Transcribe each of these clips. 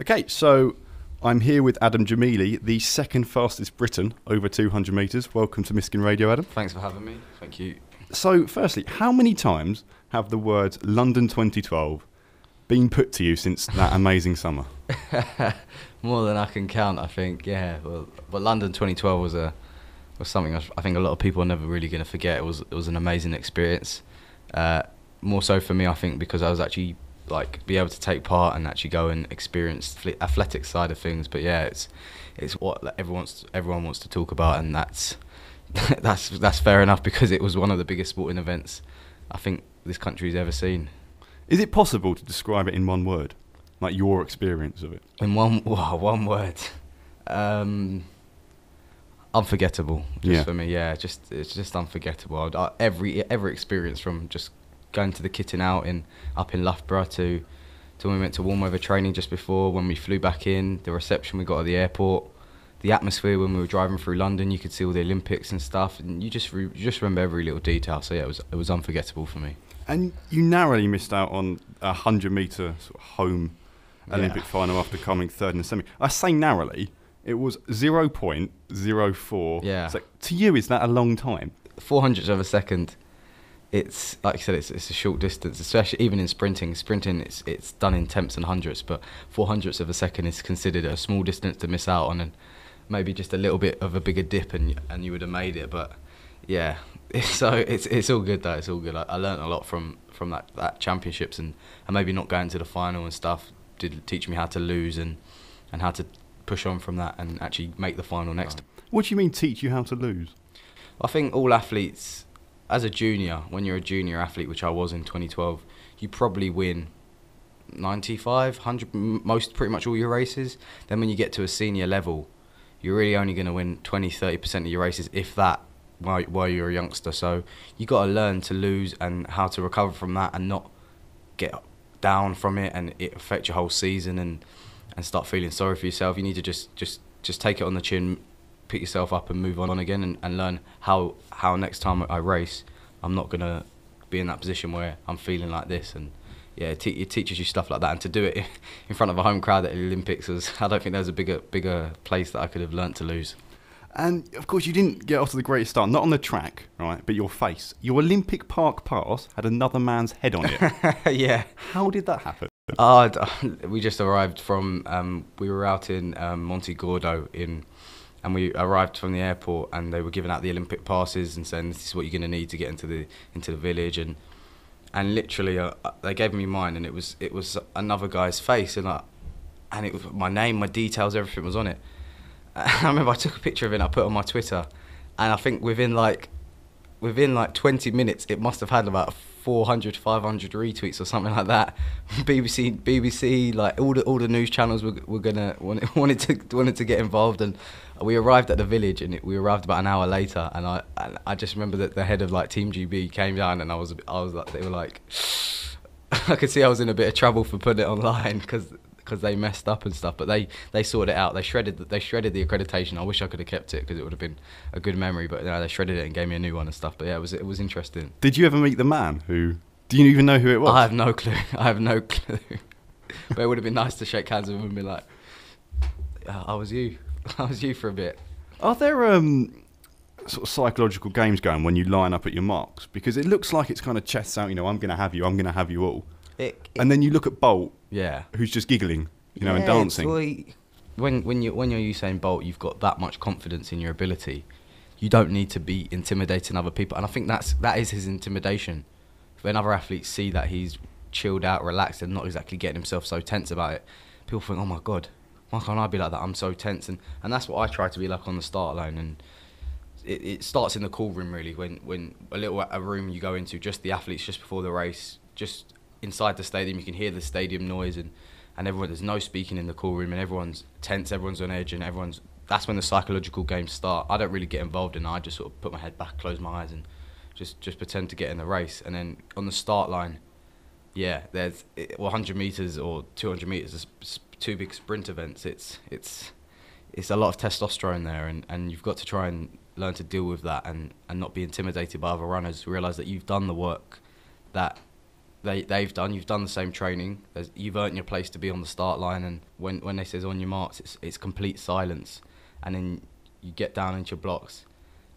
Okay, so I'm here with Adam Gemili, the second fastest Briton over 200 metres. Welcome to Miskin Radio, Adam. Thanks for having me. Thank you. So, firstly, how many times have the words London 2012 been put to you since that amazing summer? More than I can count, I think. Yeah. Well, but London 2012 was something I think a lot of people are never really going to forget. It was an amazing experience. More so for me, I think, because I was actually be able to take part and actually go and experience the athletic side of things. But yeah, it's what everyone wants to talk about, and that's fair enough, because it was one of the biggest sporting events I think this country's ever seen. Is it possible to describe it in one word, like your experience of it? In one word, unforgettable. For me, yeah, it's just unforgettable. Every experience, from just going to the kitting out up in Loughborough to when we went to warm weather training just before, when we flew back in, the reception we got at the airport, the atmosphere when we were driving through London. You could see all the Olympics and stuff, and you just remember every little detail. So yeah, it was unforgettable for me. And you narrowly missed out on a 100-metre sort of home Olympic final after coming third in the semi. I say narrowly. It was 0.04. Yeah. So to you, is that a long time? 400ths of a second. It's like you said, it's a short distance, especially even in sprinting. Sprinting, it's done in tenths and hundredths, but 400ths of a second is considered a small distance to miss out on, and maybe just a little bit of a bigger dip, and you would have made it. But yeah, so it's all good though. It's all good. I learned a lot from that championships, and maybe not going to the final and stuff did teach me how to lose and how to push on from that and actually make the final next. What do you mean teach you how to lose? I think all athletes, as a junior, when you're a junior athlete, which I was in 2012, you probably win 95, 100, pretty much all your races. Then when you get to a senior level, you're really only going to win 20, 30% of your races, if that, while you're a youngster. So you got to learn to lose and how to recover from that and not get down from it and it affect your whole season and start feeling sorry for yourself. You need to just take it on the chin, pick yourself up and move on again, and learn how next time I race, I'm not going to be in that position where I'm feeling like this. And yeah, it teaches you stuff like that. And to do it in front of a home crowd at the Olympics, I don't think there's a bigger place that I could have learnt to lose. And of course you didn't get off to the greatest start, not on the track, right, but your face. Your Olympic Park pass had another man's head on it. Yeah. How did that happen? We just arrived from, we were out in Monte Gordo and we arrived from the airport, and they were giving out the Olympic passes and saying, this is what you're going to need to get into the village. And literally they gave me mine, and it was another guy's face, and it was my name, my details, everything was on it. I remember I took a picture of it and I put it on my Twitter, and I think within 20 minutes it must have had about 400, 500 retweets or something like that. BBC, like all the news channels wanted to get involved, and we arrived at the village, and we arrived about an hour later, and I just remember that the head of Team GB came down, and I was like, they were like, I could see I was in a bit of trouble for putting it online because they messed up and stuff, but they sorted it out. They shredded the accreditation. I wish I could have kept it because it would have been a good memory, but they shredded it and gave me a new one and stuff. But yeah, it was interesting. Did you ever meet the man who? Do you even know who it was? I have no clue. But it would have been nice to shake hands with him and be like, I was you for a bit. Are there sort of psychological games going when you line up at your marks? Because it looks like it's kind of chests out, I'm going to have you all. And then you look at Bolt, who's just giggling, and dancing. When you're Usain Bolt, you've got that much confidence in your ability. You don't need to be intimidating other people, and I think that is his intimidation. When other athletes see that he's chilled out, relaxed, and not exactly getting himself so tense about it, people think, oh my God, why can't I be like that? I'm so tense, and that's what I try to be like on the start line. And it starts in the call room really, when a room you go into, just the athletes just before the race, just inside the stadium, you can hear the stadium noise, and everyone, there's no speaking in the call room, and everyone's tense, everyone's on edge, and that's when the psychological games start. I don't really get involved in it. I just sort of put my head back, close my eyes, and just pretend to get in the race. And then on the start line, there's 100 metres or 200 metres, two big sprint events. It's a lot of testosterone there, and you've got to try and learn to deal with that and not be intimidated by other runners. Realise that you've done the work that they've done. You've done the same training. You've earned your place to be on the start line, and when they says on your marks, it's complete silence, and then you get down into your blocks,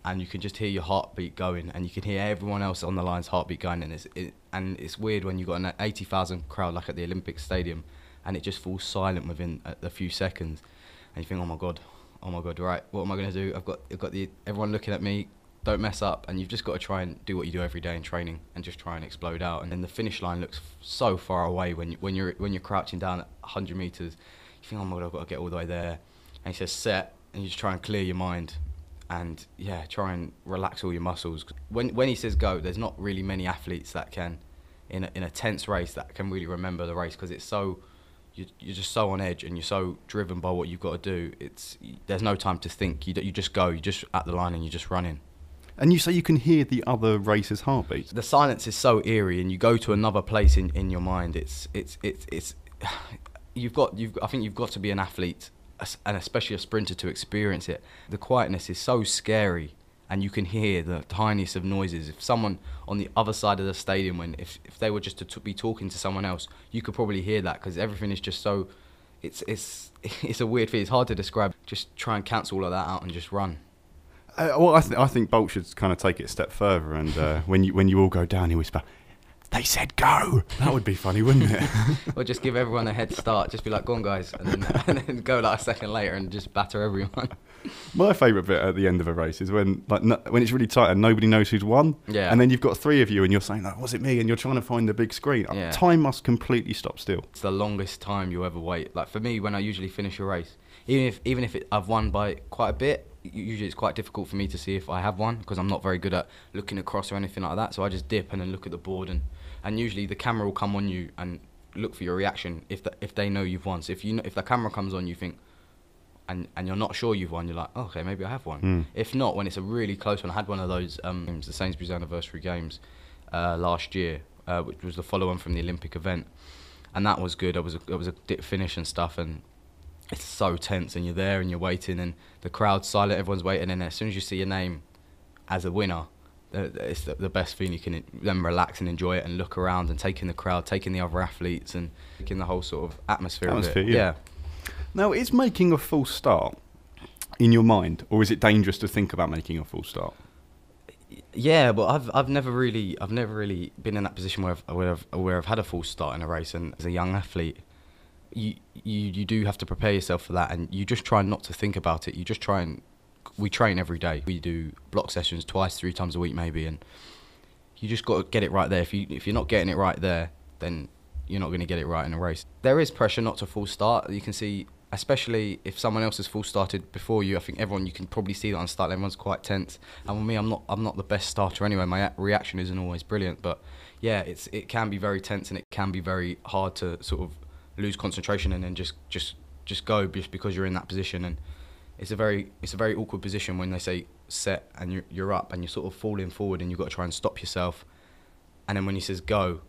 and you can just hear your heartbeat going, and you can hear everyone else on the line's heartbeat going, and it's weird when you've got an 80,000 crowd like at the Olympic Stadium, and it just falls silent within a few seconds, and you think, oh my god, right, what am I going to do? I've got everyone looking at me. Don't mess up, and you've just got to try and do what you do every day in training, and just try and explode out. And then the finish line looks so far away when you're crouching down at 100 meters. You think, oh my god, I've got to get all the way there. And he says set, and you just try and clear your mind, and try and relax all your muscles. When he says go, there's not really many athletes that can, in a tense race, that can really remember the race, because it's so. You're just so on edge, and you're so driven by what you've got to do. There's no time to think. You just go. You're just at the line, and you're just running. And you say you can hear the other racers' heartbeats. The silence is so eerie, and you go to another place in your mind. I think you've got to be an athlete, and especially a sprinter, to experience it. The quietness is so scary, and you can hear the tiniest of noises. If someone on the other side of the stadium, if they were just to be talking to someone else, you could probably hear that, because everything is just so. It's a weird thing. It's hard to describe. Just try and cancel all of that out and just run. I think Bolt should kind of take it a step further, and when you all go down, he whisper, "They said go." That would be funny, wouldn't it? Or just give everyone a head start. Just be like, "Go on, guys," and then go like a second later and just batter everyone. My favourite bit at the end of a race is when it's really tight and nobody knows who's won. Yeah. And then you've got three of you, and you're saying, like, "Was it me?" And you're trying to find the big screen. Yeah. Time must completely stop still. It's the longest time you ever wait. Like for me, when I usually finish a race, even if I've won by quite a bit. Usually it's quite difficult for me to see if I have won, because I'm not very good at looking across or anything like that. So I just dip and then look at the board, and usually the camera will come on you and look for your reaction if they know you've won. So if the camera comes on, you think, and you're not sure you've won, you're like, oh, okay, maybe I have won. If not, when it's a really close one, I had one of those the Sainsbury's Anniversary Games last year, which was the follow-on from the Olympic event, and that was good. It was a dip finish and stuff, and it's so tense, and you're there and you're waiting, and the crowd's silent, everyone's waiting, and as soon as you see your name as a winner, it's the best feeling. You can then relax and enjoy it and look around and take in the crowd, taking the other athletes, and taking the whole sort of atmosphere of it. Yeah. Now, is making a false start in your mind, or is it dangerous to think about making a false start? Yeah, but I've never really been in that position where I've had a false start in a race, and as a young athlete, you do have to prepare yourself for that, and you just try not to think about it. You just try and we train every day. We do block sessions 2-3 times a week maybe, and you just got to get it right there. If you're not getting it right there, then you're not going to get it right in a race. There is pressure not to false start. You can see, especially if someone else has false started before you. I think you can probably see that on start. Everyone's quite tense, and with me, I'm not the best starter anyway. My reaction isn't always brilliant, but yeah, it can be very tense, and it can be very hard to sort of lose concentration and then just go just because you're in that position. And it's a very awkward position when they say set and you're up and you're sort of falling forward, and you've got to try and stop yourself, and then when he says go,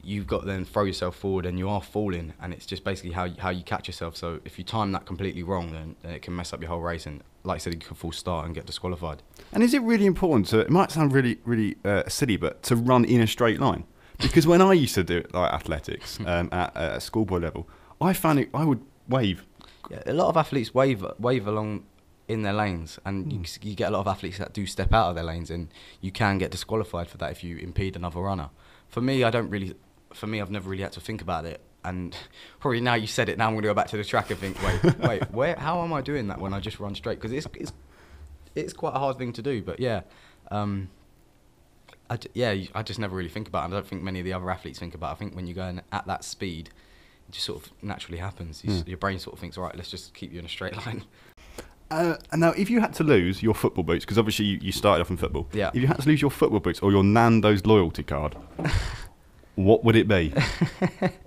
you've got to then throw yourself forward, and you are falling, and it's just basically how you catch yourself. So if you time that completely wrong, then it can mess up your whole race, and like I said, you can false start and get disqualified. And is it really important it might sound really silly, but to run in a straight line? Because when I used to do it, like athletics at a schoolboy level, I found I would wave. Yeah, a lot of athletes wave along in their lanes, and you get a lot of athletes that do step out of their lanes, and you can get disqualified for that if you impede another runner. For me, I've never really had to think about it, and probably now you said it, now I'm going to go back to the track and think, wait, how am I doing that when I just run straight? Because it's quite a hard thing to do, but yeah. I just never really think about it. I don't think many of the other athletes think about it. I think when you're going at that speed, it just sort of naturally happens. Your brain sort of thinks, all right, let's just keep you in a straight line. And now, if you had to lose your football boots, because obviously you started off in football, yeah. If you had to lose your football boots or your Nando's loyalty card, what would it be?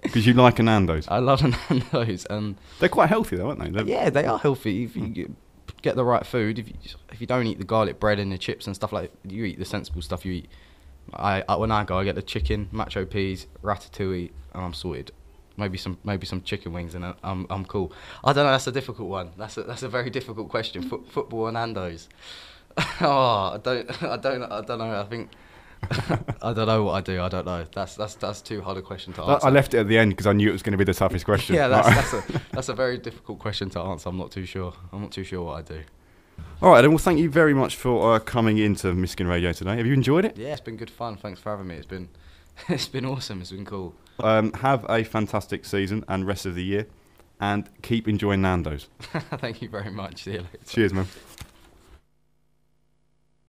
Because you like a Nando's. I love a Nando's. They're quite healthy though, aren't they? Yeah, they are healthy. If you get the right food, if you don't eat the garlic bread and the chips and stuff like that, you eat the sensible stuff you eat. When I go, I get the chicken, macho peas, ratatouille, and I'm sorted. Maybe some chicken wings, and I'm cool. I don't know. That's a difficult one. That's a very difficult question. Football and Nando's. I don't know. I think I don't know what I do. I don't know. That's too hard a question to answer. I left it at the end because I knew it was going to be the toughest question. Yeah, that's a very difficult question to answer. I'm not too sure what I do. All right, then. Well, thank you very much for coming into Miskin Radio today. Have you enjoyed it? Yeah, it's been good fun. Thanks for having me. It's been awesome. It's been cool. Have a fantastic season and rest of the year, and keep enjoying Nando's. Thank you very much. See you later. Cheers, man.